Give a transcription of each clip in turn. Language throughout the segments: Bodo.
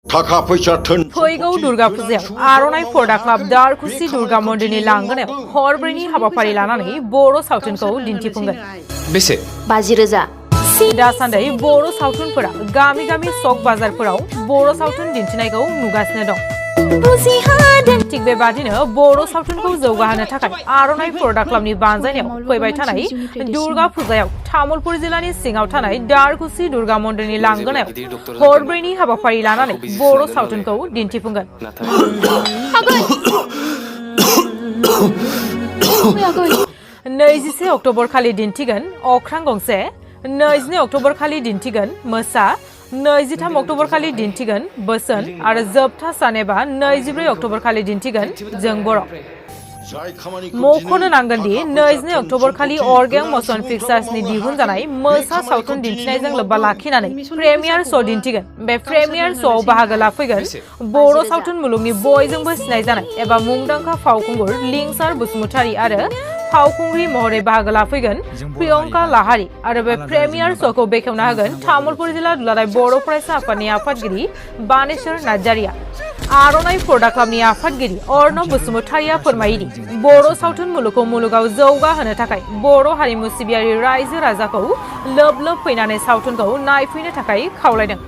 थाखा फैसा धोन फैगौ दुर्गा फुजायाव आर'नाइ पर्दा क्लाब दारकुसि दुर्गा मन्दिरनि लांगोनायाव हरब्रैनि हाबाफारि लानानै बर' सावथुनखौ दिन्थिफुंगोन। बेसे? 50,000। दासान्दि बर' सावथुनफोरा गामि गामि सक बाजारफोराव बर' सावथुन दिन्थिनायखौ नुगासिनो दं। थिग बेबादिनो बर' सावथुनखौ जौगाहोनो थाखाय आर'नाइ पर्दा क्लाबनि बानजायनायाव फैबाय थानाय दुर्गा फुजायाव तामुलपुर जिल्लानि सिङाव थानाय दारकुसि दुर्गा मन्दिरनि लांगोनायाव हरब्रैनि हाबाफारि लानानै बर' सावथुनखौ दिन्थिफुंगोन। 21 अक्ट'बर खालि दिन्थिगोन अख्रां गंसे, 22 अक्ट'बर खालि दिन्थिगोन मोसा, 23 अक्ट'बर खालि दिन्थिगोन बोसोन आरो जोबथा सान एबा 24 अक्ट'बर खालि दिन्थिगोन जों बर'। मख'नो नांगोन दि 22 अक्ट'बर खालि अर्गें मसन पिक्चार्सनि दिहुनजानाय मोसा सावथुन दिन्थिनायजों लोब्बा लाखिनानै प्रेमियार श' दिन्थिगोन। बे प्रेमियार श'आव बाहागो लाफैगोन बर' सावथुन मुलुगनि बयजोंबो सिनायजानाय एबा मुंदांखा फावखुंगुर लिंसार बसुमतारी आरो फावखुंग्रि महरै बाहागो लाफैगोन प्रियंका लाहारी आरो बे प्रेमियार श'खौ बेखेवना होगोन तामुलपुर जिल्ला दुलाराय बर' फरायसा आफादनि आफादगिरि बानेश्वर नार्जारिया। आर'नाइ पर्दा क्लाबनि आफादगिरि अर्नब बसुमतारीया फोरमायोदि बर' सावथुन मुलुगखौ मुलुगाव जौगाहोनो थाखाय बर' हारिमु सिबियारि रायजो राजाखौ लोब लोब फैनानै सावथुनखौ नायफैनो थाखाय खावलायदों।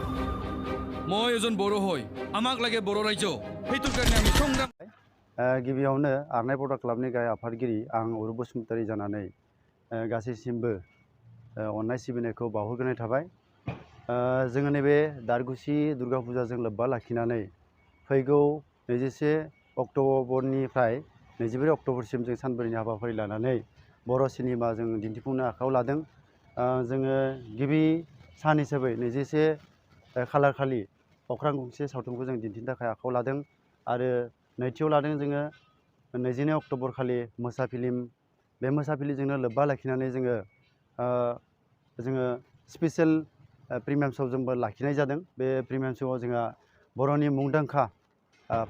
মই এজন বড় হই আমাক লাগে বড় রাজ্য হেতুর কারণে আমি সংগ্রাম गिबियावनो आर'नाइ पर्दा क्लाबनि गाहाय आफादगिरि आं अरुप बसुमतारी जानानै गासैसिमबो अननाय सिबिनायखौ बावहरग्रोनाय थाबाय। जोङो नैबे दारकुसि दुर्गा फुजाजों लोब्बा लाखिनानै फैगौ 21 अक्ट'बरनिफ्राय 24 अक्ट'बरसिम जों सानब्रैनि हाबाफारि लानानै बर' सिनेमा जों दिन्थिफुंनो आखायाव लादों। जोङो गिबि सान हिसाबै 21 खालार खालि अख्रां गंसे सावथुनखौ जों दिन्थिनो थाखाय आखायाव लादों आरो नैथियाव लादों जोङो 22 अक्ट'बर खालि मोसा फिल्म। बे मोसा फिल्मजोंनो लोब्बा लाखिनानै जोङो स्पेसियेल प्रिमियाम श' जोंबो लाखिनाय जादों। बे प्रिमियाम श'आव जोंहा बर'नि मुंदांखा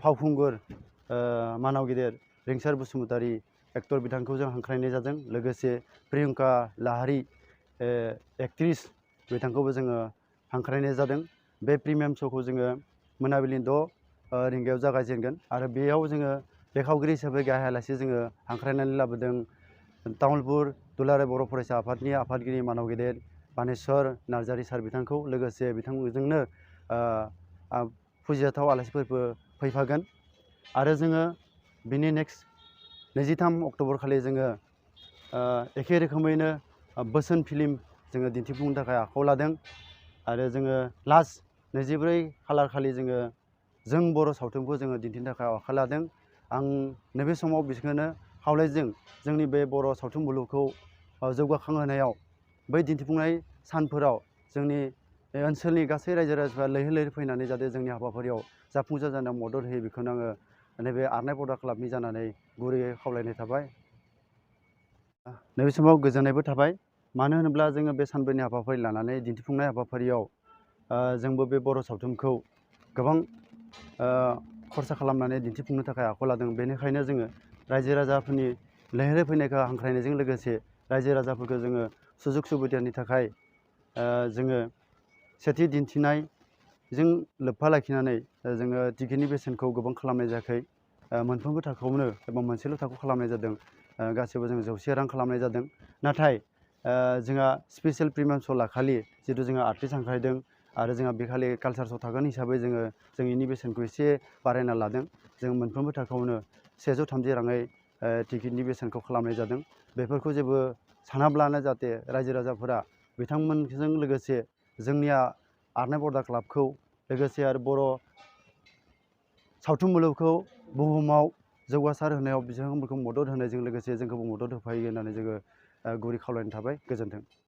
फावखुंगुर मानाव गेदेर लिंसार बसुमतारी एक्टर बिथांखौ जों हांख्रायनाय जादों। लोगोसे प्रियंका लाहारी एक्ट्रिस बिथांखौबो जोङो हांख्रायनाय जादों। बे प्रिमियाम श'खौ जोङो मोनाबिलि 6 रिंगायाव जागायजेनगोन आरो बेयाव जोङो बेखावगिरि हिसाबै गाहाय आलासि जोङो हांख्रायनानै लाबोदों तामुलपुर दुलाराय बर' फरायसा आफादनि आफादगिरि मानाव गेदेर बानेश्वर नार्जारि सार बिथांखौ। लोगोसे बिथांजोंनो फुजिजाथाव आलासिफोरबो फैफागोन आरो जोङो बिनि नेक्स्ट 23 अक्ट'बर खालि जोङो एखे रोखोमैनो बोसोन फिल्म जोङो दिन्थिफुंनो थाखाय आखायाव लादों आरो जोङो लास्ट 24 खालार खालि जों बर' सावथुनखौ जोङो दिन्थिनो थाखाय आखायाव लादों। आं नैबे समाव बिसोरखौनो खावलायदों जोंनि बे बर' सावथुन मुलुगखौ जौगाखांहोनायाव बै दिन्थिफुंनाय सानफोराव जोंनि ओनसोलनि गासै रायजो राजाफ्रा लैहोर लैहोर फैनानै जाहाथे जोंनि हाबाफारियाव जाफुंसार जानायाव मदद होयो बेखौनो आङो नैबे आर'नाइ पर्दा क्लाबनि जानानै गुरैयै खावलायनाय थाबाय। नैबे समाव गोजोननायबो थाबाय, मानो होनोब्ला जोङो बे सानब्रैनि हाबाफारि लानानै दिन्थिफुंनाय हाबाफारियाव जोंबो बे बर' सावथुनखौ गोबां खरसा खालामनानै दिन्थिफुंनो थाखाय आखायाव लादों। बेनिखायनो जोङो रायजो राजाफोरनि लैहोर फैनायखौ हांख्रायनायजों लोगोसे रायजो राजाफोरखौ जोङो सुजुग सुबिदानि थाखाय जोङो सेथि दिन्थिनायजों लोब्बा लाखिनानै जोङो टिकेटनि बेसेनखौ गोबां खालामनाय जायाखै। मोनफ्रोमबो थाखोआवनो एबा मोनसेल' थाखोआव खालामनाय जादों। गासैबो जों 100 रां खालामनाय जादों। नाथाय जोंहा स्पेसियेल प्रिमियाम श' लाखालि जितु जोंहा आर्टिस्ट हांख्रायदों आरो जोंहा बेखालि कालचार श' थागोन हिसाबै जों बेनि बेसेनखौ एसे बारायना लादों। जों मोनफ्रोमबो थाखोआवनो 130 राङै टिकेटनि बेसेनखौ खालामनाय जादों। बेफोरखौ जेबो सानाब्लानो जाहाथे रायजो राजाफोरा बिथांमोनजों लोगोसे जोंनिया आर'नाइ पर्दा क्लाबखौ लोगोसे आरो बर' सावथुन मुलुगखौ बुहुमाव जौगासार होनायाव बिथांमोनखौ मदद होनायजों लोगोसे जोंखौबो मदद होफायो होननानै जोङो गुरै खावलायनाय थाबाय। गोजोन्थों।